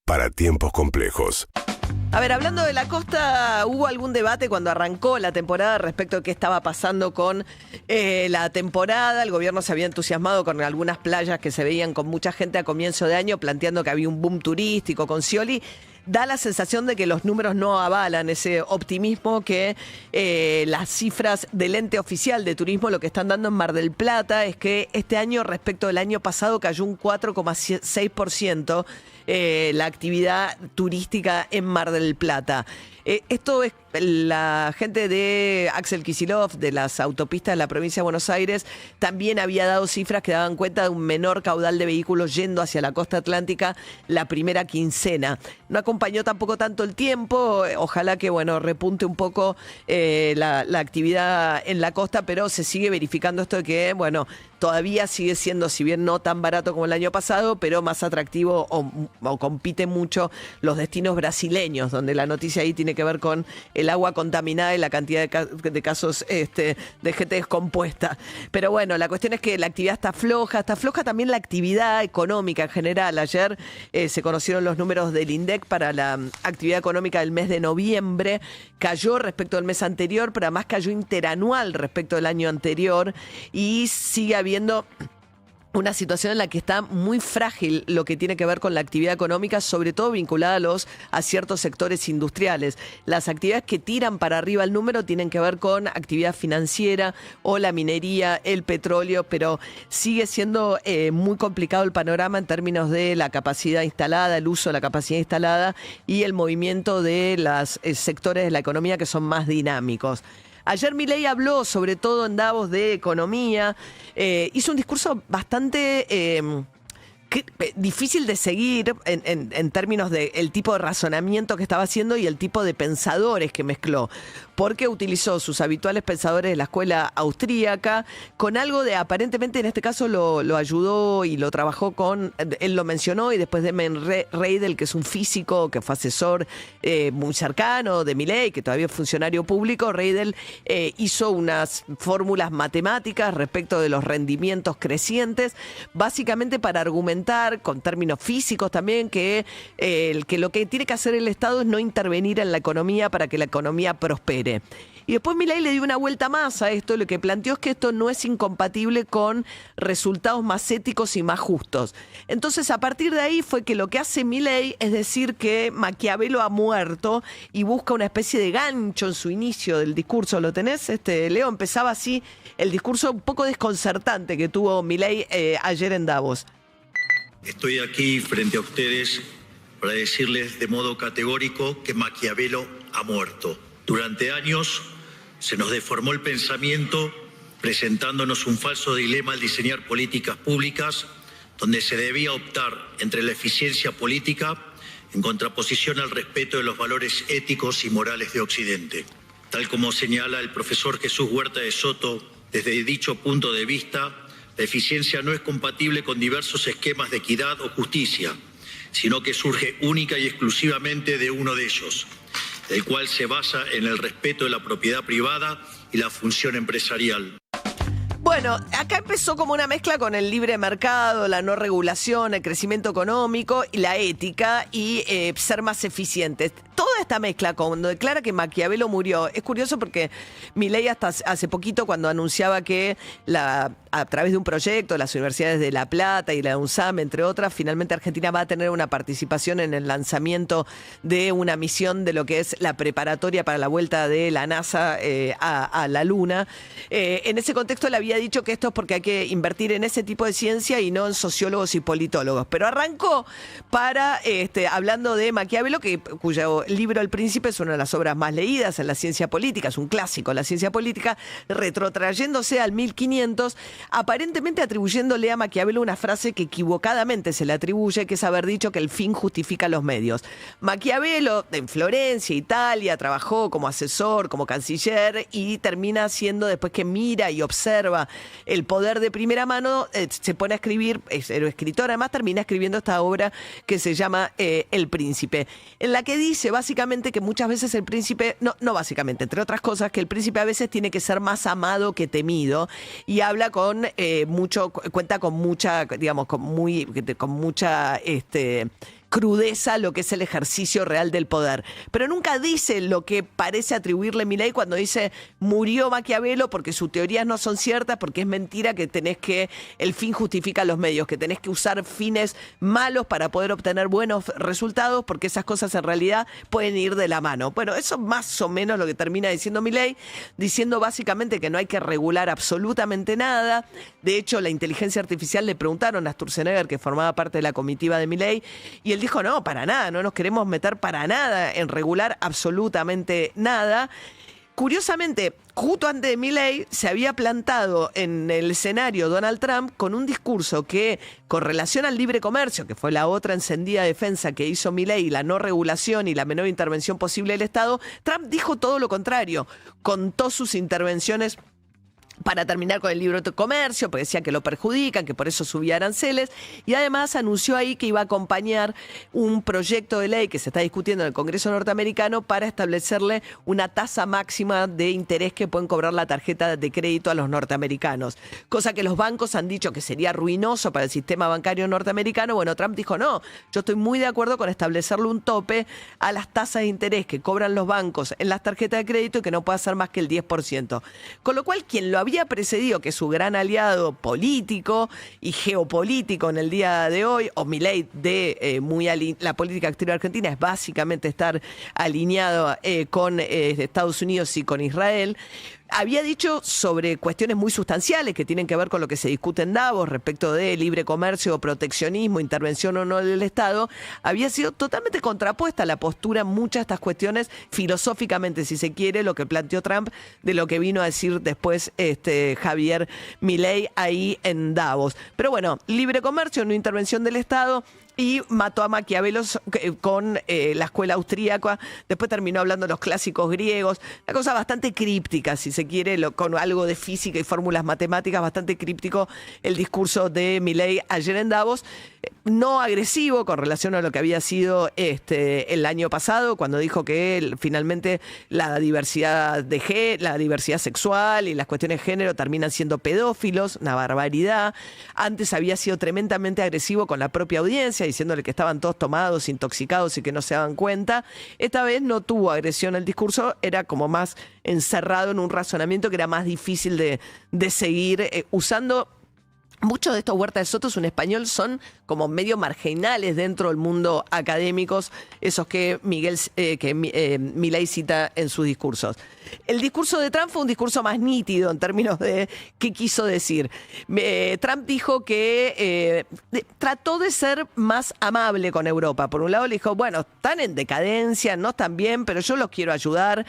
para tiempos complejos. A ver, hablando de la costa, ¿hubo algún debate cuando arrancó la temporada respecto a qué estaba pasando con la temporada? El gobierno se había entusiasmado con algunas playas que se veían con mucha gente a comienzo de año, planteando que había un boom turístico con Scioli. Da la sensación de que los números no avalan ese optimismo, que las cifras del ente oficial de turismo lo que están dando en Mar del Plata es que este año respecto del año pasado cayó un 4,6% la actividad turística en Mar del Plata. Esto es la gente de Axel Kicillof, de las autopistas de la provincia de Buenos Aires, también había dado cifras que daban cuenta de un menor caudal de vehículos yendo hacia la costa atlántica la primera quincena. No acompañó tampoco tanto el tiempo, ojalá que repunte un poco la actividad en la costa, pero se sigue verificando esto de que, todavía sigue siendo, si bien no tan barato como el año pasado, pero más atractivo o compite mucho los destinos brasileños, donde la noticia ahí tiene que ver con el agua contaminada y la cantidad de casos de gente descompuesta. Pero la cuestión es que la actividad está floja también la actividad económica en general. Ayer se conocieron los números del INDEC para la actividad económica del mes de noviembre. Cayó respecto al mes anterior, pero además cayó interanual respecto al año anterior y sigue habiendo una situación en la que está muy frágil lo que tiene que ver con la actividad económica, sobre todo vinculada a ciertos sectores industriales. Las actividades que tiran para arriba el número tienen que ver con actividad financiera o la minería, el petróleo, pero sigue siendo muy complicado el panorama en términos de la capacidad instalada, el uso de la capacidad instalada y el movimiento de los sectores de la economía que son más dinámicos. Ayer Milei habló, sobre todo en Davos, de economía. Hizo un discurso bastante difícil de seguir en términos del tipo de razonamiento que estaba haciendo y el tipo de pensadores que mezcló, porque utilizó sus habituales pensadores de la escuela austríaca con algo de, aparentemente en este caso lo ayudó y lo trabajó con, él lo mencionó, y después de Reidel, que es un físico que fue asesor muy cercano de Milei, que todavía es funcionario público. Reidel hizo unas fórmulas matemáticas respecto de los rendimientos crecientes, básicamente para argumentar con términos físicos también que lo que tiene que hacer el Estado es no intervenir en la economía para que la economía prospere. Y después Milei le dio una vuelta más a esto, lo que planteó es que esto no es incompatible con resultados más éticos y más justos. Entonces, a partir de ahí fue que lo que hace Milei es decir que Maquiavelo ha muerto y busca una especie de gancho en su inicio del discurso. ¿Lo tenés, Leo? Empezaba así el discurso un poco desconcertante que tuvo Milei ayer en Davos. Estoy aquí frente a ustedes para decirles de modo categórico que Maquiavelo ha muerto. Durante años se nos deformó el pensamiento presentándonos un falso dilema al diseñar políticas públicas donde se debía optar entre la eficiencia política en contraposición al respeto de los valores éticos y morales de Occidente. Tal como señala el profesor Jesús Huerta de Soto, desde dicho punto de vista, la eficiencia no es compatible con diversos esquemas de equidad o justicia, sino que surge única y exclusivamente de uno de ellos, el cual se basa en el respeto de la propiedad privada y la función empresarial. Bueno, acá empezó como una mezcla con el libre mercado, la no regulación, el crecimiento económico y la ética y ser más eficientes. Toda esta mezcla, cuando declara que Maquiavelo murió, es curioso porque Milei hasta hace poquito, cuando anunciaba que a través de un proyecto, las universidades de La Plata y la UNSAM, entre otras, finalmente Argentina va a tener una participación en el lanzamiento de una misión de lo que es la preparatoria para la vuelta de la NASA a la Luna. En ese contexto él había dicho que esto es porque hay que invertir en ese tipo de ciencia y no en sociólogos y politólogos. Pero arrancó hablando de Maquiavelo, cuyo libro El Príncipe es una de las obras más leídas en la ciencia política, es un clásico en la ciencia política, retrotrayéndose al 1500, aparentemente atribuyéndole a Maquiavelo una frase que equivocadamente se le atribuye, que es haber dicho que el fin justifica los medios. Maquiavelo en Florencia, Italia, trabajó como asesor, como canciller y termina siendo, después que mira y observa el poder de primera mano, se pone a escribir, es escritor además, termina escribiendo esta obra que se llama El Príncipe, en la que dice básicamente que muchas veces el príncipe, no básicamente, entre otras cosas, que el príncipe a veces tiene que ser más amado que temido, y habla cuenta con mucha, digamos, con mucha crudeza lo que es el ejercicio real del poder. Pero nunca dice lo que parece atribuirle Milei cuando dice murió Maquiavelo porque sus teorías no son ciertas, porque es mentira que el fin justifica los medios, que tenés que usar fines malos para poder obtener buenos resultados, porque esas cosas en realidad pueden ir de la mano. Bueno, eso es más o menos lo que termina diciendo Milei, diciendo básicamente que no hay que regular absolutamente nada. De hecho, la inteligencia artificial le preguntaron a Sturzenegger, que formaba parte de la comitiva de Milei, y él dijo, no, para nada, no nos queremos meter para nada en regular absolutamente nada. Curiosamente, justo antes de Milei se había plantado en el escenario Donald Trump con un discurso que, con relación al libre comercio, que fue la otra encendida defensa que hizo Milei, la no regulación y la menor intervención posible del Estado, Trump dijo todo lo contrario, contó sus intervenciones para terminar con el libre comercio, porque decía que lo perjudican, que por eso subía aranceles, y además anunció ahí que iba a acompañar un proyecto de ley que se está discutiendo en el Congreso norteamericano para establecerle una tasa máxima de interés que pueden cobrar la tarjeta de crédito a los norteamericanos, cosa que los bancos han dicho que sería ruinoso para el sistema bancario norteamericano. Bueno, Trump dijo, no, yo estoy muy de acuerdo con establecerle un tope a las tasas de interés que cobran los bancos en las tarjetas de crédito y que no pueda ser más que el 10%. Con lo cual, quien lo había precedido, que es su gran aliado político y geopolítico en el día de hoy, o Milei la política exterior argentina es básicamente estar alineado con Estados Unidos y con Israel, había dicho sobre cuestiones muy sustanciales que tienen que ver con lo que se discute en Davos respecto de libre comercio, proteccionismo, intervención o no del Estado. Había sido totalmente contrapuesta la postura en muchas de estas cuestiones, filosóficamente, si se quiere, lo que planteó Trump de lo que vino a decir después Javier Milei ahí en Davos. Pero bueno, libre comercio, no intervención del Estado. Y mató a Maquiavelo con la escuela austríaca. Después terminó hablando de los clásicos griegos. Una cosa bastante críptica, si se quiere, con algo de física y fórmulas matemáticas, bastante críptico el discurso de Milei ayer en Davos. No agresivo con relación a lo que había sido el año pasado, cuando dijo que finalmente la diversidad la diversidad sexual y las cuestiones de género terminan siendo pedófilos, una barbaridad. Antes había sido tremendamente agresivo con la propia audiencia, diciéndole que estaban todos tomados, intoxicados y que no se daban cuenta. Esta vez no tuvo agresión el discurso, era como más encerrado en un razonamiento que era más difícil de seguir usando. Muchos de estos Huerta de Soto en español son como medio marginales dentro del mundo académicos, esos que Milei cita en sus discursos. El discurso de Trump fue un discurso más nítido en términos de qué quiso decir. Trump dijo que trató de ser más amable con Europa. Por un lado le dijo, bueno, están en decadencia, no están bien, pero yo los quiero ayudar.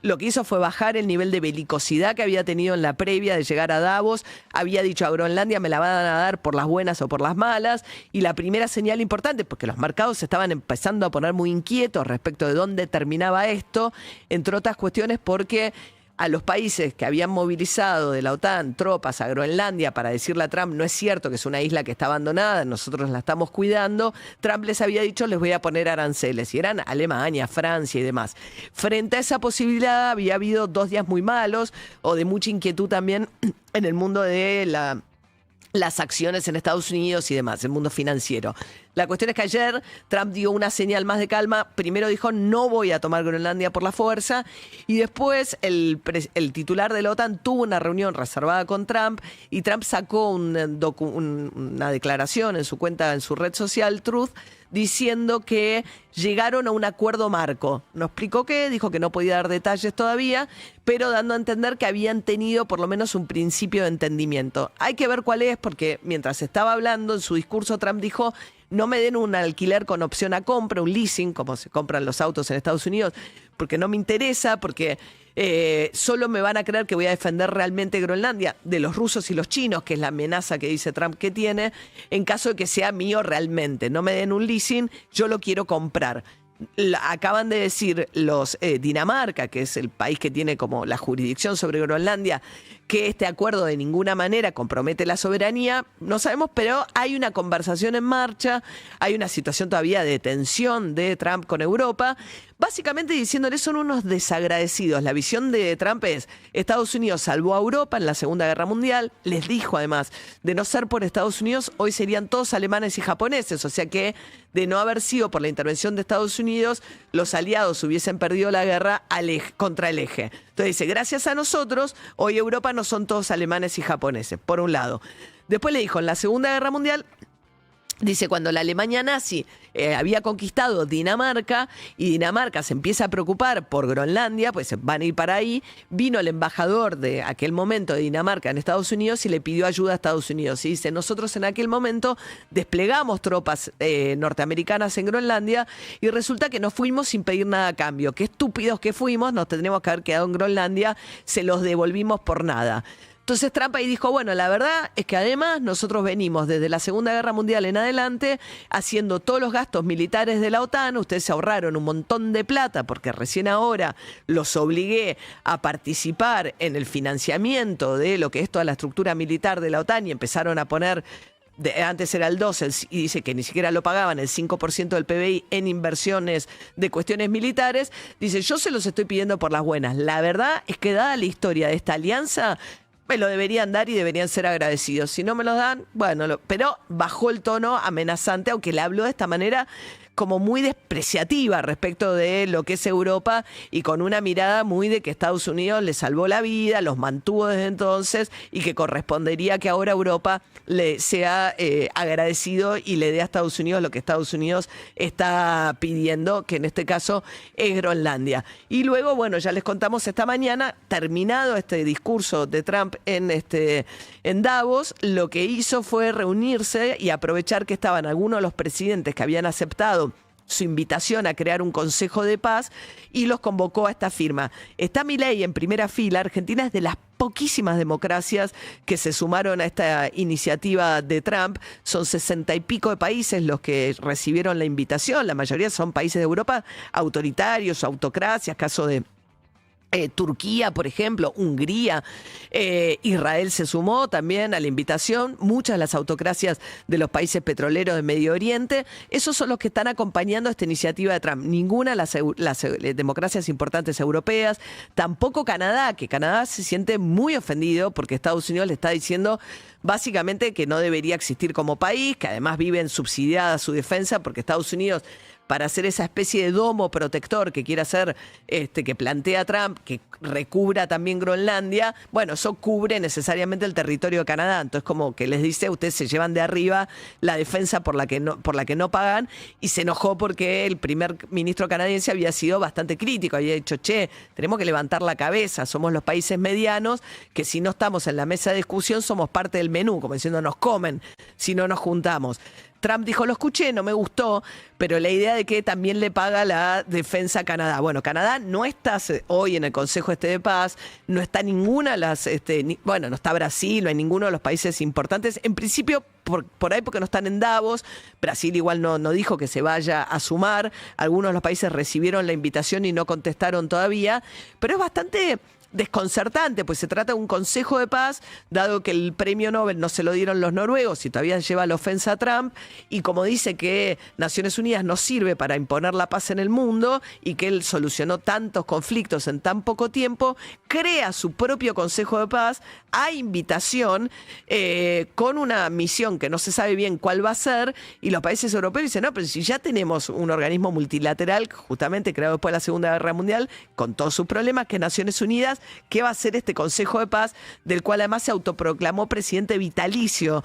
Lo que hizo fue bajar el nivel de belicosidad que había tenido en la previa de llegar a Davos. Había dicho a Groenlandia me la van a dar por las buenas o por las malas. Y la primera señal importante, porque los mercados se estaban empezando a poner muy inquietos respecto de dónde terminaba esto, entre otras cuestiones porque a los países que habían movilizado de la OTAN tropas a Groenlandia para decirle a Trump no es cierto que es una isla que está abandonada, nosotros la estamos cuidando, Trump les había dicho les voy a poner aranceles, y eran Alemania, Francia y demás. Frente a esa posibilidad había habido 2 días muy malos o de mucha inquietud también en el mundo de las acciones en Estados Unidos y demás, el mundo financiero. La cuestión es que ayer Trump dio una señal más de calma. Primero dijo, no voy a tomar Groenlandia por la fuerza. Y después el titular de la OTAN tuvo una reunión reservada con Trump y Trump sacó una declaración en su cuenta, en su red social, Truth, diciendo que llegaron a un acuerdo marco. No explicó qué, dijo que no podía dar detalles todavía, pero dando a entender que habían tenido por lo menos un principio de entendimiento. Hay que ver cuál es, porque mientras estaba hablando en su discurso, Trump dijo, no me den un alquiler con opción a compra, un leasing, como se compran los autos en Estados Unidos, porque no me interesa, porque solo me van a creer que voy a defender realmente Groenlandia de los rusos y los chinos, que es la amenaza que dice Trump que tiene, en caso de que sea mío realmente. No me den un leasing, yo lo quiero comprar. Acaban de decir los Dinamarca, que es el país que tiene como la jurisdicción sobre Groenlandia, que este acuerdo de ninguna manera compromete la soberanía. No sabemos, pero hay una conversación en marcha, hay una situación todavía de tensión de Trump con Europa. básicamente diciéndole son unos desagradecidos. La visión de Trump es, Estados Unidos salvó a Europa en la Segunda Guerra Mundial, les dijo además, de no ser por Estados Unidos, hoy serían todos alemanes y japoneses, o sea que de no haber sido por la intervención de Estados Unidos, los aliados hubiesen perdido la guerra contra el eje. Entonces dice, gracias a nosotros, hoy Europa no son todos alemanes y japoneses, por un lado. Después le dijo, en la Segunda Guerra Mundial, dice, cuando la Alemania nazi había conquistado Dinamarca y Dinamarca se empieza a preocupar por Groenlandia, pues van a ir para ahí, vino el embajador de aquel momento de Dinamarca en Estados Unidos y le pidió ayuda a Estados Unidos. Y dice, nosotros en aquel momento desplegamos tropas norteamericanas en Groenlandia y resulta que nos fuimos sin pedir nada a cambio. Qué estúpidos que fuimos, nos tendríamos que haber quedado en Groenlandia, se los devolvimos por nada. Entonces Trump ahí dijo, bueno, la verdad es que además nosotros venimos desde la Segunda Guerra Mundial en adelante haciendo todos los gastos militares de la OTAN, ustedes se ahorraron un montón de plata porque recién ahora los obligué a participar en el financiamiento de lo que es toda la estructura militar de la OTAN y empezaron a poner, antes era el 2, y dice que ni siquiera lo pagaban, el 5% del PBI en inversiones de cuestiones militares, dice, yo se los estoy pidiendo por las buenas. La verdad es que dada la historia de esta alianza, me lo deberían dar y deberían ser agradecidos. Si no me los dan, bueno, pero bajó el tono amenazante, aunque le habló de esta manera como muy despreciativa respecto de lo que es Europa y con una mirada muy de que Estados Unidos le salvó la vida, los mantuvo desde entonces y que correspondería que ahora Europa le sea agradecido y le dé a Estados Unidos lo que Estados Unidos está pidiendo, que en este caso es Groenlandia. Y luego, bueno, ya les contamos esta mañana, terminado este discurso de Trump en Davos, lo que hizo fue reunirse y aprovechar que estaban algunos de los presidentes que habían aceptado su invitación a crear un Consejo de Paz y los convocó a esta firma. Está Milei en primera fila. Argentina es de las poquísimas democracias que se sumaron a esta iniciativa de Trump. Son 60 y pico de países los que recibieron la invitación. La mayoría son países de Europa autoritarios, autocracias, caso de Turquía, por ejemplo, Hungría, Israel se sumó también a la invitación, muchas de las autocracias de los países petroleros de Medio Oriente, esos son los que están acompañando esta iniciativa de Trump. Ninguna de las democracias importantes europeas, tampoco Canadá, que Canadá se siente muy ofendido porque Estados Unidos le está diciendo básicamente que no debería existir como país, que además viven subsidiada su defensa porque Estados Unidos, para hacer esa especie de domo protector que quiere hacer, que plantea Trump, que recubra también Groenlandia, bueno, eso cubre necesariamente el territorio de Canadá. Entonces, como que les dice, ustedes se llevan de arriba la defensa por la que no pagan, y se enojó porque el primer ministro canadiense había sido bastante crítico, había dicho, che, tenemos que levantar la cabeza, somos los países medianos, que si no estamos en la mesa de discusión somos parte del menú, como diciendo, nos comen si no nos juntamos. Trump dijo, lo escuché, no me gustó, pero la idea de que también le paga la defensa a Canadá. Bueno, Canadá no está hoy en el Consejo de Paz, no está ninguna de las, no está Brasil, no hay ninguno de los países importantes. En principio, por ahí porque no están en Davos, Brasil igual no dijo que se vaya a sumar, algunos de los países recibieron la invitación y no contestaron todavía, pero es bastante desconcertante, pues se trata de un Consejo de Paz, dado que el premio Nobel no se lo dieron los noruegos y todavía lleva la ofensa a Trump, y como dice que Naciones Unidas no sirve para imponer la paz en el mundo y que él solucionó tantos conflictos en tan poco tiempo, crea su propio Consejo de Paz a invitación con una misión que no se sabe bien cuál va a ser, y los países europeos dicen, no, pero si ya tenemos un organismo multilateral justamente creado después de la Segunda Guerra Mundial con todos sus problemas, que es Naciones Unidas, ¿qué va a hacer este Consejo de Paz, del cual además se autoproclamó presidente vitalicio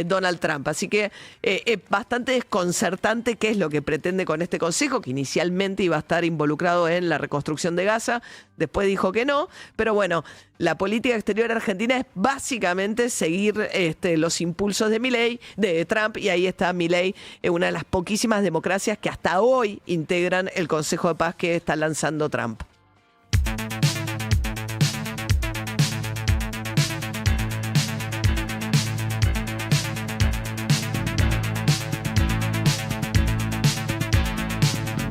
Donald Trump? Así que es bastante desconcertante qué es lo que pretende con este Consejo, que inicialmente iba a estar involucrado en la reconstrucción de Gaza, después dijo que no, pero bueno, la política exterior argentina es básicamente seguir los impulsos de Trump, y ahí está Milei, una de las poquísimas democracias que hasta hoy integran el Consejo de Paz que está lanzando Trump.